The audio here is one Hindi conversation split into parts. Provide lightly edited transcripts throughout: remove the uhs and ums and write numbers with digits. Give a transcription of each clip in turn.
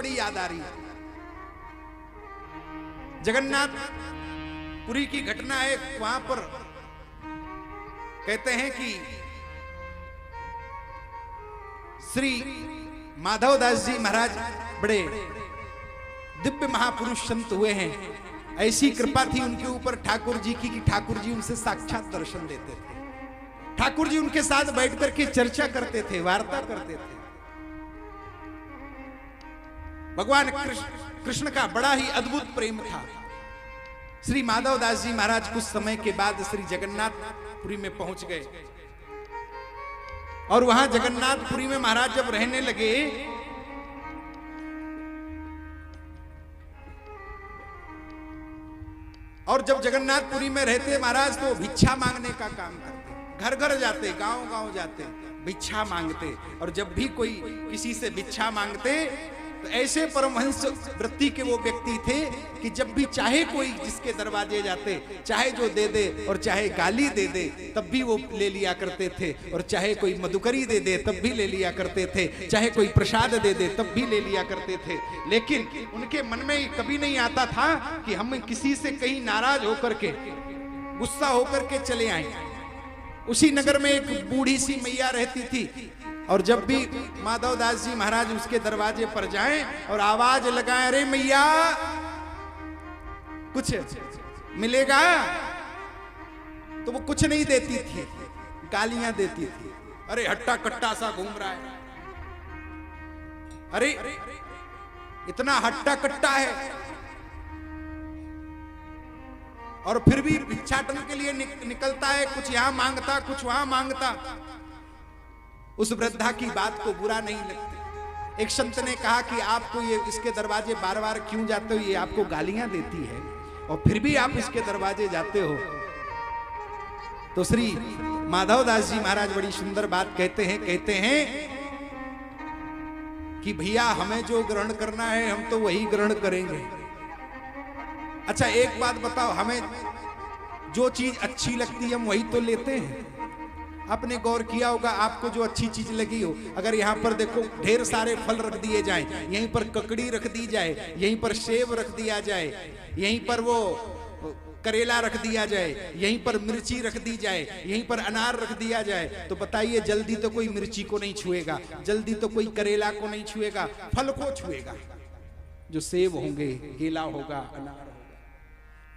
बड़ी याद आ रही है। जगन्नाथ पुरी की घटना है। वहां पर कहते हैं कि श्री माधव दास जी महाराज बड़े दिव्य महापुरुष संत हुए हैं। ऐसी कृपा थी उनके ऊपर ठाकुर जी की कि ठाकुर जी उनसे साक्षात दर्शन देते थे। ठाकुर जी उनके साथ बैठ करके चर्चा करते थे, वार्ता करते थे। भगवान कृष्ण का बड़ा ही अद्भुत प्रेम था। श्री माधव दास जी महाराज कुछ समय के बाद श्री जगन्नाथपुरी में पहुंच गए और वहां जगन्नाथपुरी में महाराज जब रहने लगे और जब जगन्नाथपुरी में रहते महाराज तो भिक्षा मांगने का काम करते, घर घर जाते, गांव गांव जाते, भिक्षा मांगते। और जब भी कोई किसी से भिक्षा मांगते तो ऐसे परमहंस वृत्ति के वो व्यक्ति थे कि जब भी चाहे कोई जिसके दरवाजे जाते, चाहे जो दे दे और चाहे गाली दे दे तब भी वो ले लिया करते थे, और चाहे कोई मधुकरी दे दे तब भी ले लिया करते थे, चाहे कोई प्रसाद दे दे तब भी ले लिया करते थे। लेकिन उनके मन में कभी नहीं आता था कि हम किसी से कहीं नाराज होकर के, गुस्सा होकर के चले आए। उसी नगर में एक बूढ़ी सी मैया रहती थी और जब भी माधव दास जी महाराज उसके दरवाजे पर जाएं और आवाज लगाएं, अरे मैया कुछ मिलेगा, तो वो कुछ नहीं देती थी, गालियां देती थी। अरे हट्टा कट्टा सा घूम रहा है, अरे इतना हट्टा कट्टा है। और फिर भी भिक्षाटन के लिए निकलता है, कुछ यहां मांगता कुछ वहां मांगता। उस वृद्धा की बात को बुरा नहीं लगती। एक संत ने कहा कि आपको ये इसके दरवाजे बार बार क्यों जाते हो, ये आपको गालियां देती है और फिर भी आप इसके दरवाजे जाते हो। तो श्री माधव दास जी महाराज बड़ी सुंदर बात कहते हैं कि भैया हमें जो ग्रहण करना है हम तो वही ग्रहण करेंगे। अच्छा एक बात बताओ, हमें जो चीज अच्छी लगती है हम वही तो लेते हैं। आपने गौर किया होगा, आपको जो अच्छी चीज लगी हो, अगर यहाँ पर देखो ढेर सारे फल रख दिए जाएं, यहीं पर ककड़ी रख दी जाए, यहीं पर सेब रख दिया जाए, यहीं पर वो करेला रख दिया जाए, यहीं पर मिर्ची रख दी जाए, यहीं पर अनार रख दिया जाए, तो बताइए जल्दी तो कोई मिर्ची को नहीं छुएगा, जल्दी तो कोई करेला को नहीं छुएगा, फल को छुएगा, जो सेब होंगे, केला होगा, अनार होगा।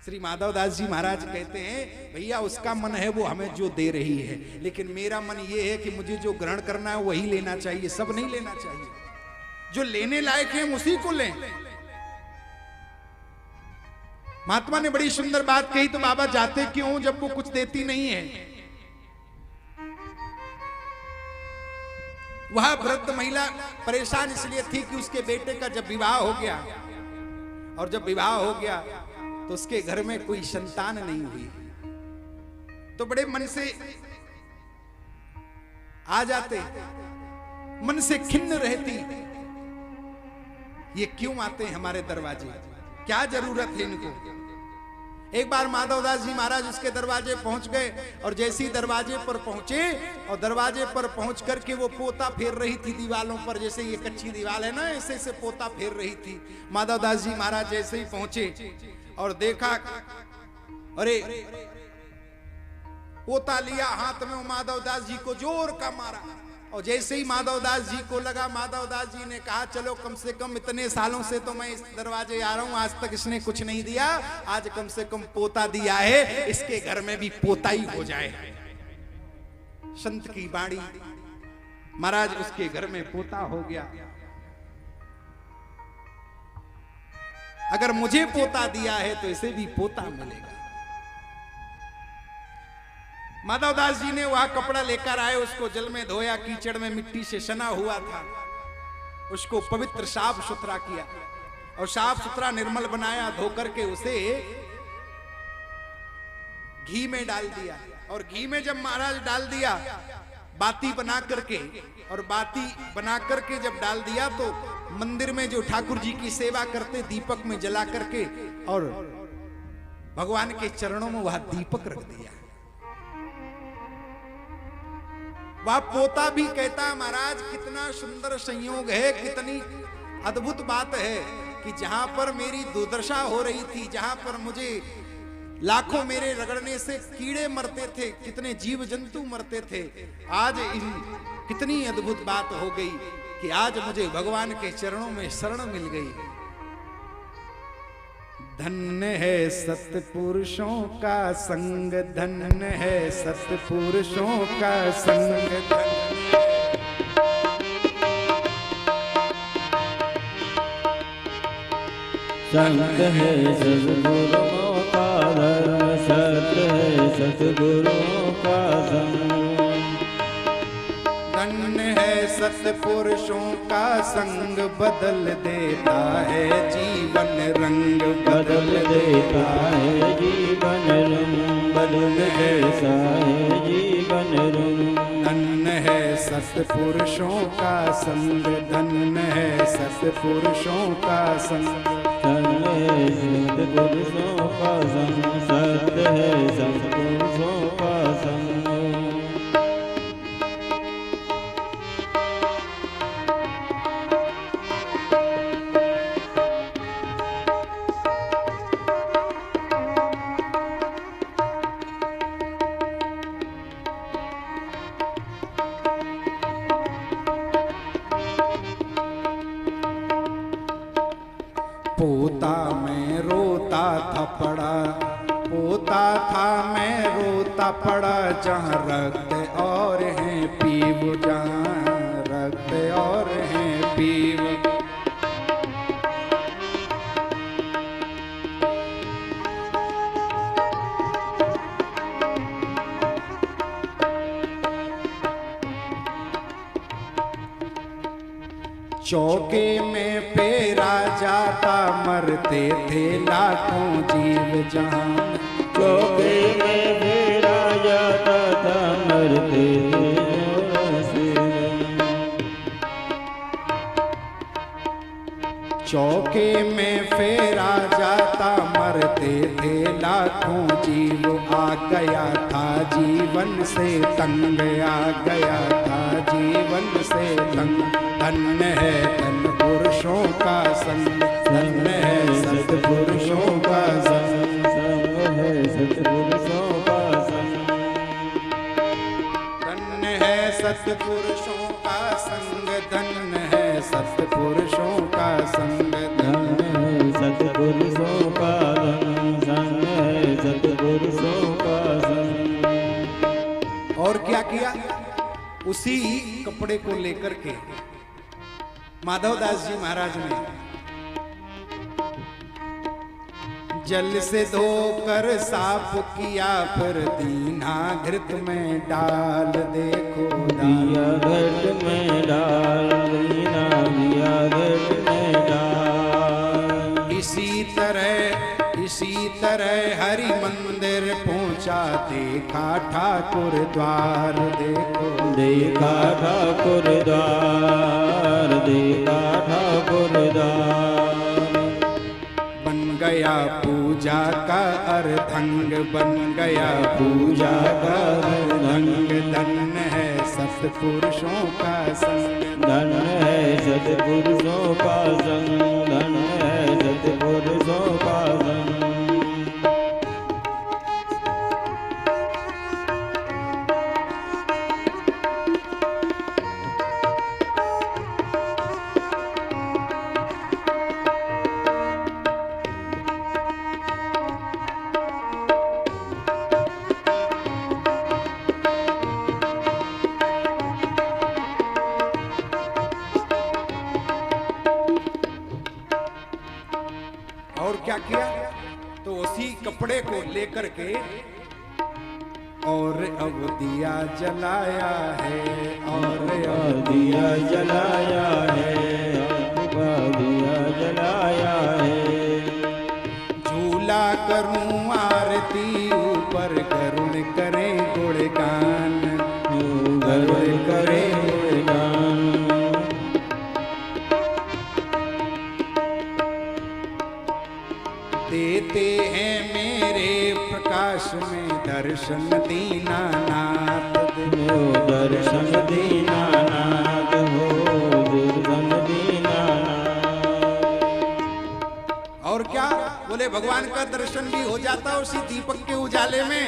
श्री माधव दास जी महाराज कहते हैं भैया उसका मन है वो हमें जो दे रही है, लेकिन मेरा मन ये है कि मुझे जो ग्रहण करना है वही लेना चाहिए, सब नहीं लेना चाहिए। जो लेने लायक है हम उसी को लें। महात्मा ने बड़ी सुंदर बात कही, तो बाबा जाते क्यों जब वो कुछ देती नहीं है। वह वृद्ध महिला परेशान इसलिए थी कि उसके बेटे का जब विवाह हो गया, और जब विवाह हो गया तो उसके घर में कोई संतान नहीं हुई, तो बड़े मन से आ जाते, मन से खिन्न रहती, ये क्यों आते हैं हमारे दरवाजे, क्या जरूरत है इनको। एक बार माधव दास जी महाराज उसके दरवाजे पहुंच गए, और जैसे ही दरवाजे पर पहुंचे और दरवाजे पर पहुंच करके वो पोता फेर रही थी दीवालों पर, जैसे ये कच्ची दीवाल है ना, ऐसे ऐसे पोता फेर रही थी। माधव दास जी महाराज जैसे ही पहुंचे और देखा, अरे पोता लिया हाथ में, माधव दास जी को जोर का मारा, और जैसे ही माधव दास जी को लगा, माधव दास जी ने कहा चलो कम से कम इतने सालों से तो मैं इस दरवाजे आ रहा हूं, आज तक इसने कुछ नहीं दिया, आज कम से कम पोता दिया है, इसके घर में भी पोता ही हो जाए। संत की बाणी, महाराज उसके घर में पोता हो गया। अगर मुझे पोता दिया है तो इसे भी पोता मिलेगा। माधव दास जी ने वह कपड़ा लेकर आए, उसको जल में धोया, कीचड़ में मिट्टी से सना हुआ था, उसको पवित्र साफ सुथरा किया और साफ सुथरा निर्मल बनाया, धो करके उसे घी में डाल दिया। और घी में जब महाराज डाल दिया बाती बना करके, और बाती बना करके जब डाल दिया तो मंदिर में जो ठाकुर जी की सेवा करते दीपक में जला करके, और भगवान के चरणों में वह दीपक रख दिया। वह पोता भी कहता महाराज कितना सुंदर संयोग है, कितनी अद्भुत बात है कि जहां पर मेरी दुर्दशा हो रही थी, जहां पर मुझे लाखों मेरे रगड़ने से कीड़े मरते थे, कितने जीव जंतु मरते थे, आज कितनी अद्भुत बात हो गई कि आज मुझे भगवान के चरणों में शरण मिल गई। धन्य है सत्पुरुषों का संग, धन्य है सत्पुरुषों का संग, संत है सद्गुरुओं का धर्म, सत्य है सद्गुरुओं का संग। धन्य है सत्पुरुषों का संग, बदल देता है जीवन रंग, बदल देता है जीवन रंग, बदल देता है जीवन रंग। धन्य है सत्पुरुषों का संग, धन्य है सत्पुरुषों का संग, धन्य है सत्पुरुषों का संग, सत्य है सत्पुरुषों का संग। पोता मैं रोता था पड़ा, पोता था मैं रोता पड़ा, जहाँ रक्त और हैं पीव, जहाँ रक्त और हैं पीव। चौके में फेरा जाता, मरते थे लाखों जीव जहान, चौके में फेरा जाता था, मरते थे। चौके में फेरा जाता, मरते थे लाखों जीव। आ गया था जीवन से तंग, आ गया था जीवन से तंग। धन्य है धन पुरुषों का संग, धन्य है सत्पुरुषों का संग, संग है सत्पुरुषों का संग। धन्य है सत्पुरुषों का संग, धन्य है सत्पुरुषों का संग, धन्य है सत्पुरुषों का संग, संग है सत्पुरुषों का संग। और क्या किया? उसी कपड़े को लेकर के माधवदास जी महाराज ने जल से धोकर साफ किया, फिर दीना घृत में डाल, देखो दिया घृत में डाल, दीना दिया घृत में डाल। इसी तरह हरि मंदिर पहुंचा, देखा ठाकुर द्वार, देखो देखा ठाकुर द्वार, देखा ठाकुर द्वार। बन गया पूजा का अर्धंग, बन गया पूजा का अर्धंग। धन्य है सत्पुरुषों का संग, धन्य है सत्पुरुषों का संग, धन्य है सत्पुरुषों का संग। और क्या किया? तो उसी कपड़े को लेकर के और अब दिया जलाया है, और अब दिया जलाया है, अब दिया जलाया है। झूला करूं आरती ऊपर, गरुड़ करे गुणगान, गरुड़ करे गुणगान। देते हैं मेरे प्रकाश में दर्शन दीनानाथ, हो दर्शन दीनानाथ, हो दर्शन दीनानाथ। और क्या बोले, भगवान का दर्शन भी हो जाता उसी दीपक के उजाले में।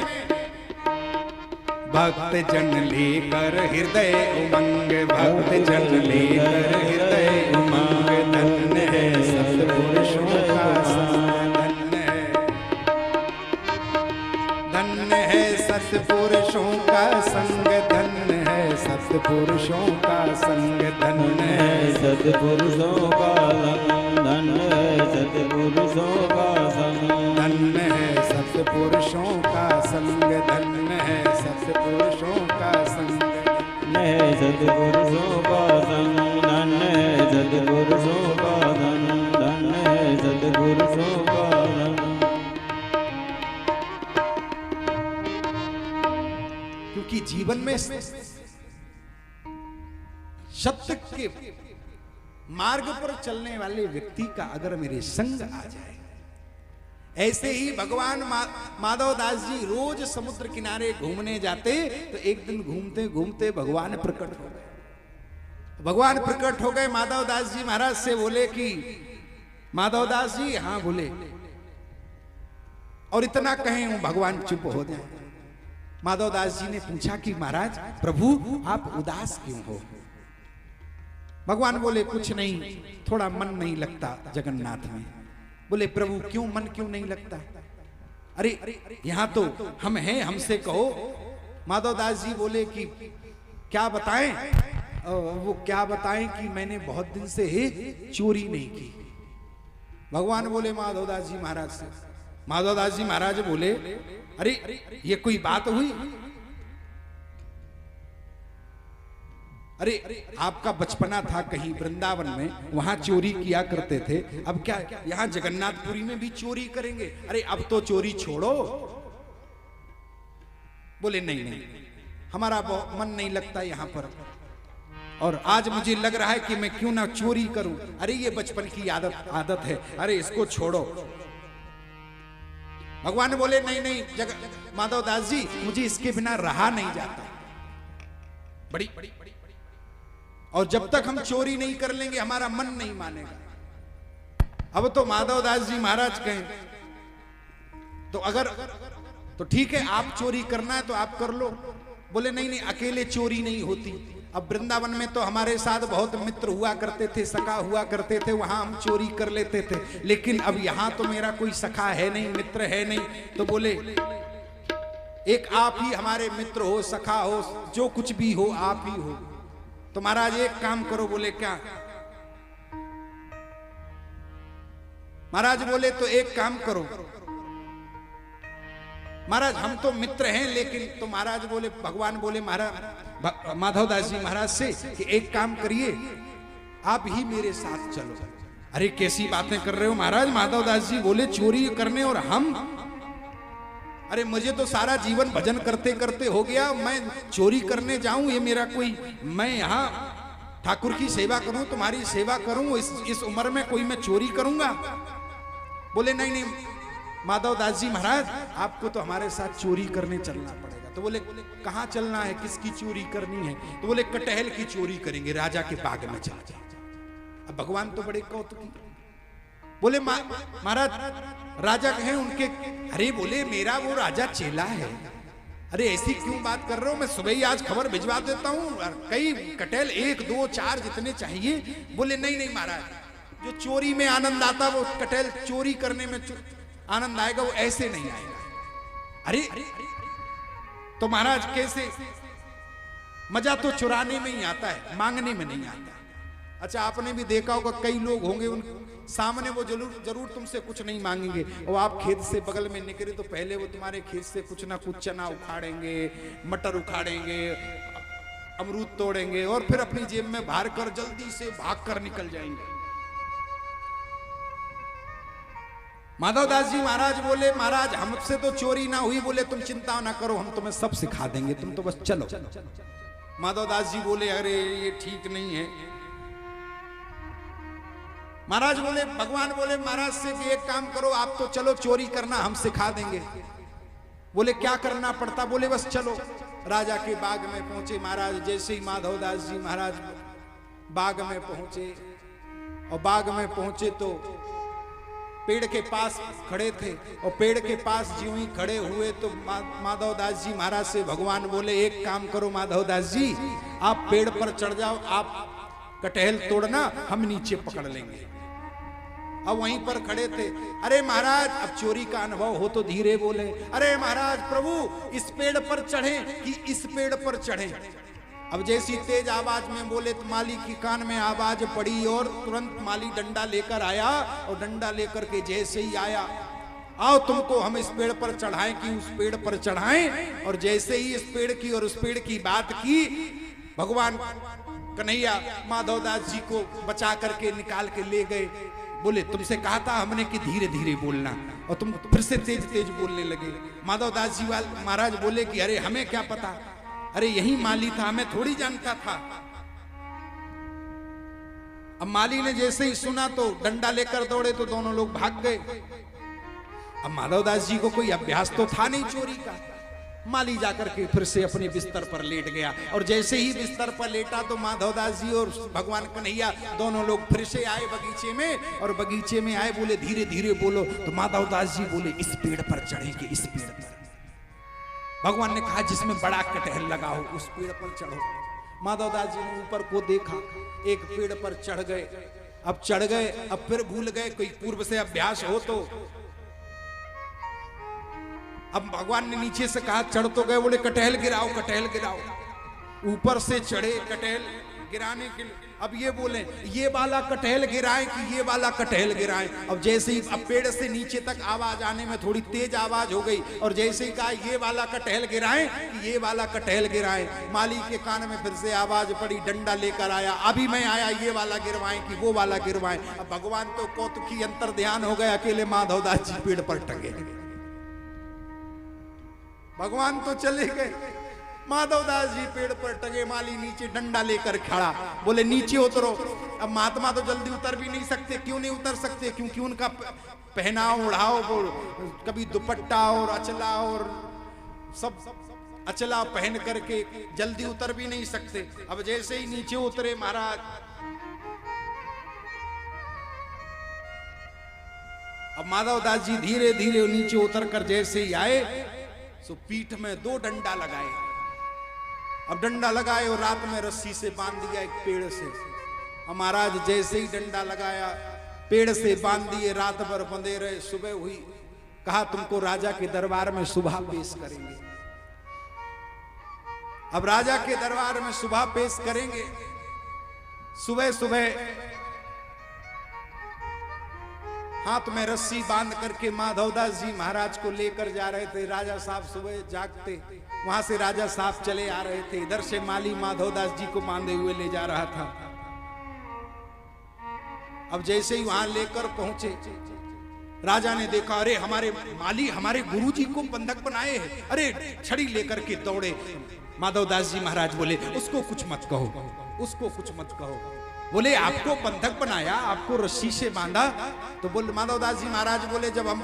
भक्त जन लेकर हृदय उमंग, भक्त जन लेकर हृदय उमंग, धन्य है सत्पुरुषों का संग, धन्य है सत्पुरुषों का संग, धन्य है सत्पुरुषों का संग, धन्य है सत्पुरुषों का संग, धन्य है सत्पुरुषों का संग, धन्य है सत्पुरुषों का संग, धन्य है सत्पुरुषों का संग, धन्य है सत्पुरुषों का संग, धन्य है सत्पुरुषों का संग, धन्य है सत्पुरुषों का संग। क्योंकि जीवन में सत्य के मार्ग पर चलने वाले व्यक्ति का अगर मेरे संग आ जाए, ऐसे ही भगवान माधव दास जी रोज समुद्र किनारे घूमने जाते, तो एक दिन घूमते घूमते भगवान प्रकट हो गए। भगवान प्रकट हो गए, माधव दास जी महाराज से बोले कि माधव दास जी, हाँ बोले, और इतना कहें भगवान चुप हो जाए। माधव दास जी ने पूछा कि महाराज प्रभु आप उदास क्यों हो? भगवान बोले कुछ नहीं, थोड़ा मन नहीं लगता जगन्नाथ में। बोले प्रभु क्यों मन क्यों नहीं लगता? अरे यहां तो हम हैं, हमसे कहो। माधव दास जी बोले कि क्या बताएं? वो क्या बताएं कि मैंने बहुत दिन से चोरी नहीं की। भगवान बोले माधव दास जी महाराज से, माधव दास जी महाराज बोले अरे ये कोई बात हुई? अरे आपका बचपना था कहीं वृंदावन में, वहां चोरी किया करते थे, अब क्या यहां जगन्नाथपुरी में भी चोरी करेंगे? अरे अब तो चोरी छोड़ो। बोले नहीं नहीं, हमारा मन नहीं लगता यहां पर, और आज मुझे लग रहा है कि मैं क्यों ना चोरी करूं। अरे ये बचपन की आदत है, अरे इसको छोड़ो। भगवान बोले नहीं नहीं माधव दास जी, मुझे इसके बिना रहा नहीं जाता। बड़ी और जब तक हम चोरी नहीं कर लेंगे हमारा मन नहीं मानेगा। अब तो माधव दास जी महाराज कहें तो अगर तो ठीक है, आप चोरी करना है तो आप कर लो। बोले नहीं नहीं, अकेले चोरी नहीं होती। अब वृंदावन में तो हमारे साथ बहुत मित्र हुआ करते थे, सखा हुआ करते थे, वहां हम चोरी कर लेते थे, लेकिन अब यहां तो मेरा कोई सखा है नहीं, मित्र है नहीं। तो बोले एक आप ही हमारे मित्र हो, सखा हो, जो कुछ भी हो आप ही हो। तो महाराज एक काम करो। बोले क्या? महाराज बोले तो एक काम करो। महाराज हम तो मित्र हैं, लेकिन तो महाराज बोले, भगवान बोले महाराज माधव दास जी महाराज से कि एक काम करिए, आप ही मेरे साथ चलो। अरे कैसी बातें कर रहे हो महाराज? माधव दास जी बोले चोरी करने और हम? अरे मुझे तो सारा जीवन भजन करते करते हो गया, मैं चोरी करने जाऊं? ये मेरा कोई, मैं यहाँ ठाकुर की सेवा करूं, तुम्हारी सेवा करूं, इस उम्र में कोई मैं चोरी करूंगा? बोले नहीं नहीं माधव दास जी महाराज, आपको तो हमारे साथ चोरी करने चलना पड़ेगा। तो बोले कहाँ चलना है, किसकी चोरी करनी है? तो बोले कटहल की चोरी करेंगे, राजा के बाग में चल जाए। अब भगवान तो बड़े कौतुकी। बोले महाराज राजा कहे उनके? अरे बोले मेरा वो राजा चेला है। अरे ऐसी क्यों बात कर रहे हो? मैं सुबह ही आज खबर भिजवा देता हूँ, कई कटहल, 1 2 4 जितने चाहिए। बोले नहीं नहीं महाराज, जो चोरी में आनंद आता वो कटहल चोरी करने में आनंद आएगा, वो ऐसे नहीं आएगा। अरे तो महाराज कैसे? मजा तो चुराने में ही आता है, मांगने में नहीं आता। अच्छा आपने भी देखा होगा, कई लोग होंगे उन सामने वो जरूर तुमसे कुछ नहीं मांगेंगे, और आप खेत से बगल में निकले तो पहले वो तुम्हारे खेत से कुछ ना कुछ चना उखाड़ेंगे, मटर उखाड़ेंगे, अमरूद तोड़ेंगे, और फिर अपनी जेब में भर कर जल्दी से भाग कर निकल जाएंगे। माधव दास जी महाराज बोले महाराज हमसे तो चोरी ना हुई। बोले तुम चिंता ना करो, हम तुम्हें सब सिखा देंगे, तुम तो बस चलो। माधव दास जी बोले अरे ये ठीक नहीं है। महाराज बोले, भगवान बोले महाराज से कि एक काम करो, आप तो चलो चोरी करना हम सिखा देंगे। बोले क्या करना पड़ता? बोले बस चलो। राजा के बाग में पहुंचे महाराज। जैसे ही माधव दास जी महाराज बाग में पहुंचे, और बाग में पहुंचे तो पेड़ के पास खड़े थे और पेड़ के पास ज्यों ही खड़े हुए तो माधवदास जी महाराज से भगवान बोले, एक काम करो माधवदास जी, आप पेड़ पर चढ़ जाओ, आप कटहल तोड़ना, हम नीचे पकड़ लेंगे। अब वहीं पर खड़े थे। अरे महाराज, अब चोरी का अनुभव हो तो धीरे बोले। अरे महाराज प्रभु, इस पेड़ पर चढ़े कि इस पेड़ पर चढ़े? अब जैसी तेज आवाज में बोले तो माली की कान में आवाज पड़ी और तुरंत माली डंडा लेकर आया और डंडा लेकर के जैसे ही आया, आओ तुमको हम इस पेड़ पर चढ़ाएं कि उस पेड़ पर चढ़ाएं। और जैसे ही इस पेड़ की और उस पेड़ की बात की, भगवान कन्हैया माधवदास जी को बचा करके निकाल के ले गए। बोले तुमसे कहा था हमने कि धीरे धीरे बोलना, और तुम फिर से तेज तेज बोलने लगे। माधवदास जी महाराज बोले कि अरे हमें क्या पता, अरे यही माली था, हमें थोड़ी जानता था। अब माली ने जैसे ही सुना तो डंडा लेकर दौड़े तो दोनों लोग भाग गए। अब माधवदास जी को कोई अभ्यास तो था नहीं चोरी का। माली जाकर के फिर से अपने बिस्तर पर लेट गया और जैसे ही बिस्तर पर लेटा तो माधवदास जी और भगवान कन्हैया दोनों लोग फिर से आए बगीचे में, और बगीचे में आए, बोले धीरे धीरे बोलो। तो माधवदास जी बोले इस पेड़ पर चढ़ेंगे, इस पेड़ पर। भगवान ने कहा जिसमें बड़ा कटहल लगा हो उस पेड़ पर चढ़ो। माधवदास जी ने ऊपर को देखा, एक पेड़ पर चढ़ गए। अब चढ़ गए, अब फिर भूल गए, कोई पूर्व से अभ्यास हो तो। अब भगवान ने नीचे से कहा चढ़ तो गए, बोले कटहल गिराओ, कटहल गिराओ। ऊपर से चढ़े कटहल गिराने के लिए। अब ये बोले ये वाला कटहल गिराएं कि ये वाला कटहल गिराएं। अब जैसे ही अब पेड़ से नीचे तक आवाज आने में थोड़ी तेज आवाज हो गई, और जैसे ही कहा ये वाला कटहल गिराएं कि ये वाला कटहल गिराएं, माली के कान में फिर से आवाज पड़ी, डंडा लेकर आया, अभी मैं आया, ये वाला गिरवाएं कि वो वाला गिरवाएं। अब भगवान तो कौतुकी अंतर ध्यान हो गए, अकेले माधवदास जी पेड़ पर टंगे। भगवान तो चले गए, माधवदास जी पेड़ पर टंगे, माली नीचे डंडा लेकर खड़ा। बोले नीचे उतरो। अब महात्मा तो जल्दी उतर भी नहीं सकते। क्यों नहीं उतर सकते? क्योंकि उनका पहनाव ओढ़ाव, कभी दुपट्टा और अचला और सब अचला पहन करके जल्दी उतर भी नहीं सकते। अब जैसे ही नीचे उतरे महाराज, अब माधवदास जी धीरे धीरे नीचे उतर कर जैसे ही आए तो पीठ में 2 डंडा लगाए। अब डंडा लगाए और रात में रस्सी से बांध दिया एक पेड़ से। महाराज जैसे ही डंडा लगाया, पेड़ से बांध दिए, रात भर बंधे रहे। सुबह हुई, कहा तुमको राजा के दरबार में सुबह पेश करेंगे। अब राजा के दरबार में सुबह पेश करेंगे। सुबह सुबह हाथ में रस्सी बांध करके माधवदास जी महाराज को लेकर जा रहे थे। राजा साहब सुबह जागते, वहां से राजा साहब चले आ रहे थे। इधर से माली माधवदास जी को बांधे हुए ले जा रहा था। अब जैसे ही वहां लेकर पहुंचे, राजा ने देखा, अरे हमारे माली हमारे गुरुजी को बंधक बनाए हैं। अरे छड़ी लेकर के दौड़े। माधवदास जी महाराज बोले उसको कुछ मत कहो, उसको कुछ मत कहो। बोले आपको बंधक बनाया, आपको रस्सी से बांधा? तो बोले माधवदास जी महाराज बोले जब हम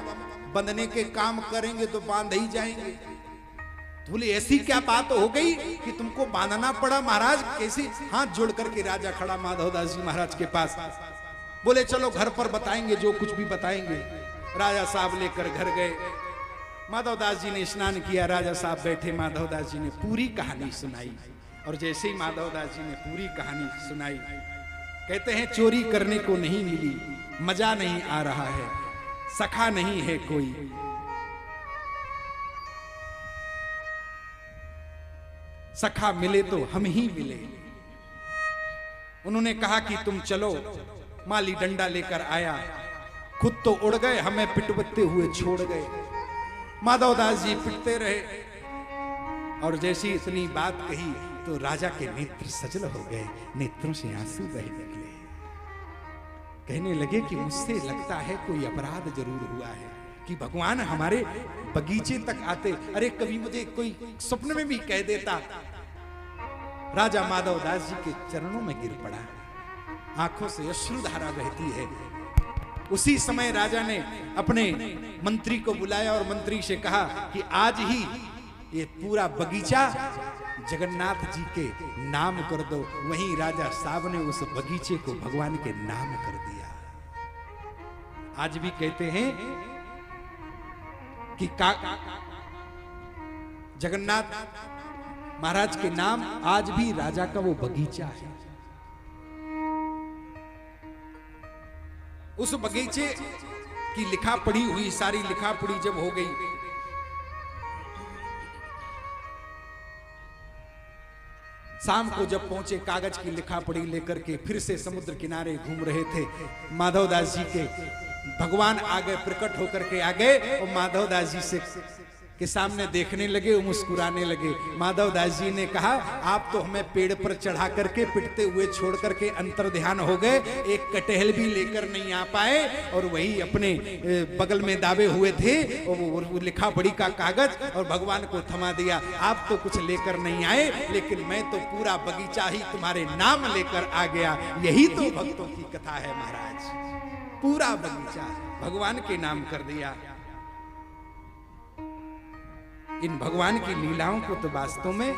बंधने के काम करेंगे तो बांध ही जाएंगे। तो बोले ऐसी क्या बात हो गई कि तुमको बांधना पड़ा महाराज? कैसी? हाथ जोड़ करके राजा खड़ा माधवदास जी महाराज के पास। बोले चलो घर पर बताएंगे, जो कुछ भी बताएंगे। राजा साहब लेकर घर गए। माधवदास जी ने स्नान किया, राजा साहब बैठे, माधवदास जी ने पूरी कहानी सुनाई। और जैसे ही माधवदास जी ने पूरी कहानी सुनाई, कहते हैं चोरी करने को नहीं मिली, मजा नहीं आ रहा है, सखा नहीं है कोई, सखा मिले तो हम ही मिले। उन्होंने कहा कि तुम चलो। माली डंडा लेकर आया, खुद तो उड़ गए, हमें पिटवते हुए छोड़ गए। माधवदास जी पिटते रहे। और जैसी इतनी बात कही तो राजा के नेत्र सजल हो गए, नेत्रों से आंसू बह निकले। कहने लगे कि मुझसे लगता है कोई अपराध जरूर हुआ है कि भगवान हमारे बगीचे तक आते। अरे कभी मुझे कोई स्वप्न में भी कह देता। राजा माधवदास जी के चरणों में गिर पड़ा, आंखों से अश्रुधारा बहती है। उसी समय राजा ने अपने मंत्री को बुलाया और मंत्री से कहा कि आज ही ये पूरा बगीचा जगन्नाथ जी के नाम कर दो। वहीं राजा साहब ने उस बगीचे को भगवान के नाम कर दिया। आज भी कहते हैं कि जगन्नाथ महाराज के नाम आज भी राजा का वो बगीचा है। उस बगीचे की लिखा पढ़ी हुई सारी लिखा पढ़ी जब हो गई, शाम को जब पहुंचे कागज की लिखा पढ़ी लेकर के फिर से समुद्र किनारे घूम रहे थे, माधवदास जी के भगवान आगे प्रकट होकर के आ गए और माधवदास जी से के सामने देखने लगे, मुस्कुराने लगे। माधवदास जी ने कहा, आप तो हमें पेड़ पर चढ़ा करके पिटते हुए छोड़ करके अंतर ध्यान हो गए, एक कटहल भी लेकर नहीं आ पाए, और वही अपने बगल में दाबे हुए थे और वो लिखा पढ़ी का कागज और भगवान को थमा दिया। आप तो कुछ लेकर नहीं आए, लेकिन मैं तो पूरा बगीचा ही तुम्हारे नाम लेकर आ गया। यही तो भक्तों की कथा है महाराज, पूरा बगीचा भगवान के नाम कर दिया। इन भगवान की लीलाओं को तो वास्तव में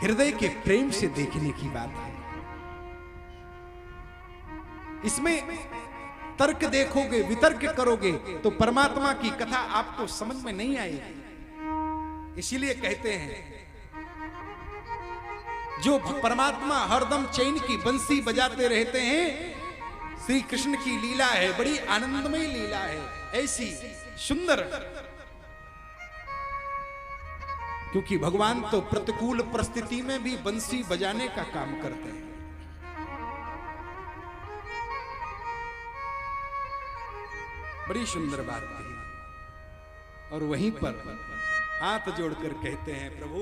हृदय के प्रेम से देखने की बात है। इसमें तर्क देखोगे, वितर्क करोगे तो परमात्मा की कथा आपको समझ में नहीं आएगी। इसीलिए कहते हैं जो परमात्मा हरदम चैन की बंसी बजाते रहते हैं, श्री कृष्ण की लीला है, बड़ी आनंदमय लीला है, ऐसी सुंदर। क्योंकि भगवान तो प्रतिकूल परिस्थिति में भी बंसी बजाने का काम करते हैं। बड़ी सुंदर बात कही। और वहीं पर हाथ जोड़कर कहते हैं, प्रभु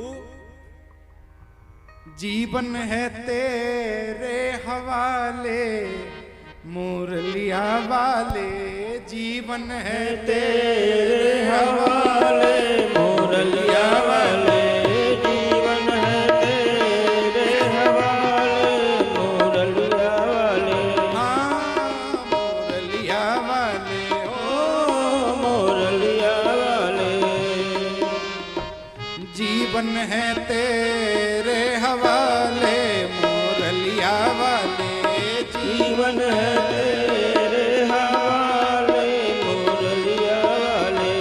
जीवन है तेरे हवाले, मुरलिया वाले, जीवन है तेरे हवाले, मुरलिया वाले, जीवन है तेरे हवाले, मुरलिया वाले। हाँ मुरलिया वाले, ओ मुरलिया वाले, जीवन है तेरे हवाले, मुरलिया वाले, जीवन है तेरे हवाले, मुरलिया वाले।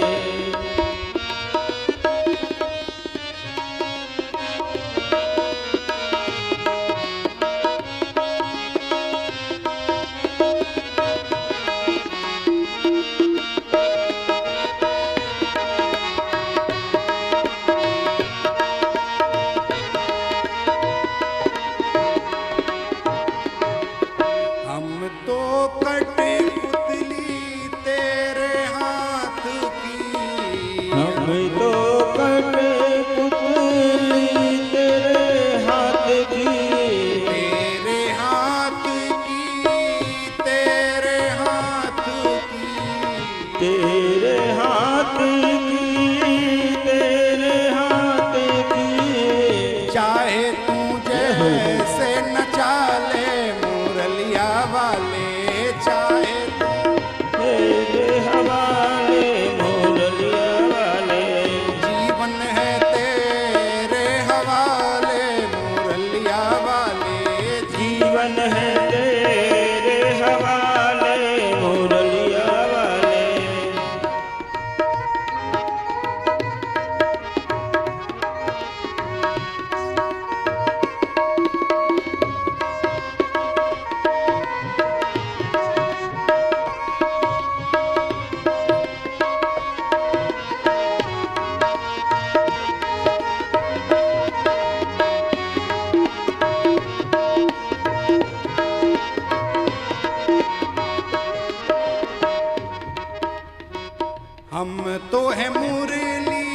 हम तो है मुरली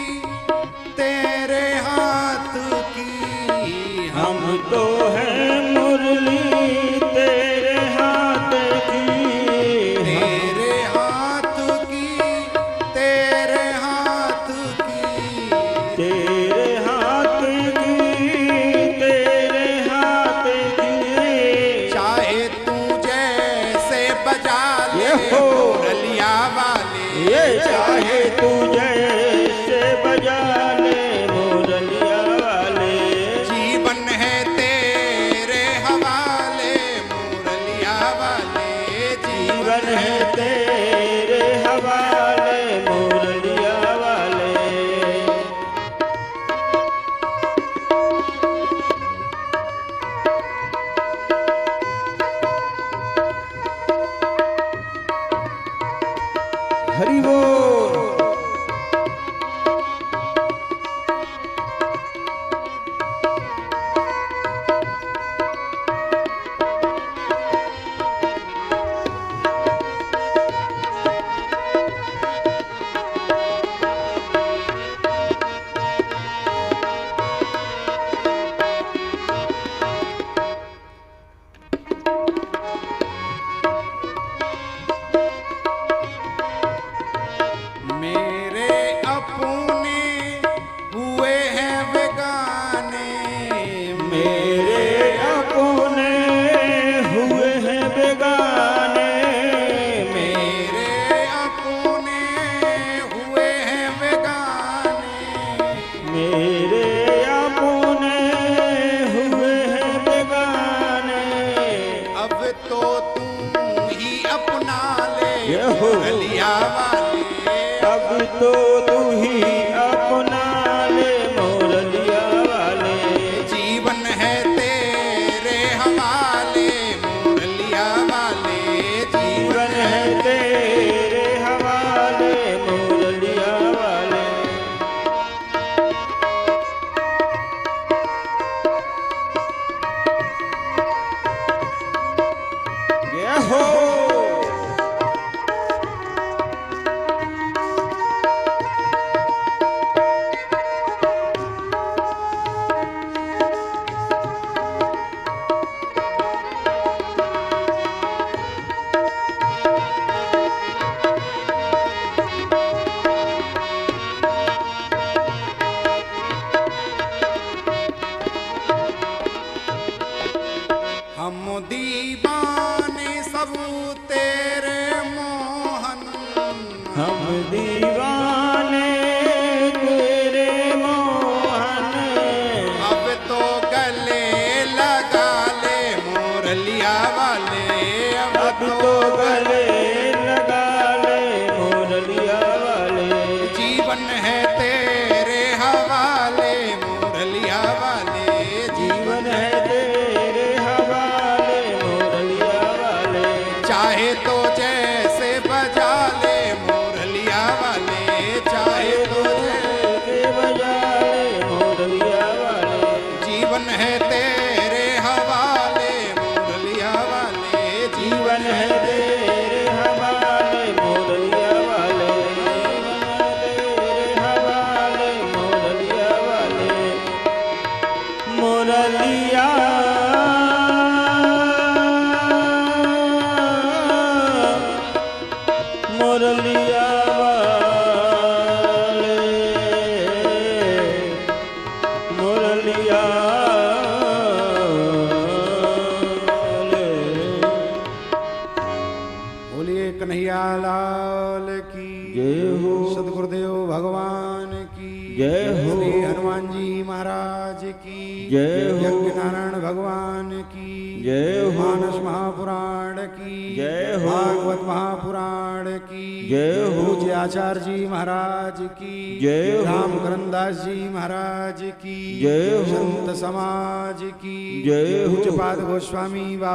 तेरे हाथ की, हम तो है मुरली तेरे हाथ की, तेरे हाथ की, तेरे हाथ की, तेरे हाथ की, तेरे हाथ की। चाहे तू जैसे बजा ले मुरलिया वाले, चाहे तू जैसे बजा ले मुरलिया वाले, जीवन है तेरे हवाले मुरलिया वाले, जीवन जीवन है तेरे हवाले मुरलिया वाले। हरि बोल। मेरे अपने हुए हैं बेगाने, मेरे अपने हुए हैं बेगाने। मेरे अपने हुए हैं बेगाने। मेरे अपने हुए हैं बेगाने। अब तो तू ही अपना ले ये हो। मुरलिया वाले। अब तो तू ही अपना ले मुरलिया वाले। जीवन है तेरे हवाले मुरलिया वाले। जीवन है तेरे हवाले मुरलिया वाले। ये हो। हम दीवाने सब तेरे मोहन। हम दीवाने तेरे मोहन। अब तो गले लगा ले मुरलिया वाले। अब तो गले लगा ले मुरलिया वाले। जीवन है तेरे हवाले मुरलिया वाले। जीवन है तेरे हवाले मुरलिया वाले। चाहे तो जैसे बजा ले मुरलिया वाले। चाहे तो के बजा ले मुरलिया वाले। जीवन है तेरे हवाले मुरलिया वाले। जीवन है तेरे हवाले मुरलिया वाले। तेरे हवाले मुरलिया वाले। मुरलिया मुरलिया वाले। मुरलिया वाले। बोलिए कन्हैया लाल की जय हो। सदगुरुदेव भगवान की जय हो। श्री हनुमान जी महाराज की जय हो। यज्ञ नारायण भगवान की जय हो। मानस महापुराण की जय हो। भागवत महापुराण की जय हो। पूज्य आचार्य जी महाराज की जय हो। राम करनदास जी महाराज की जय हो। संत समाज की जय हो। पूज्यपाद गोस्वामी बाबा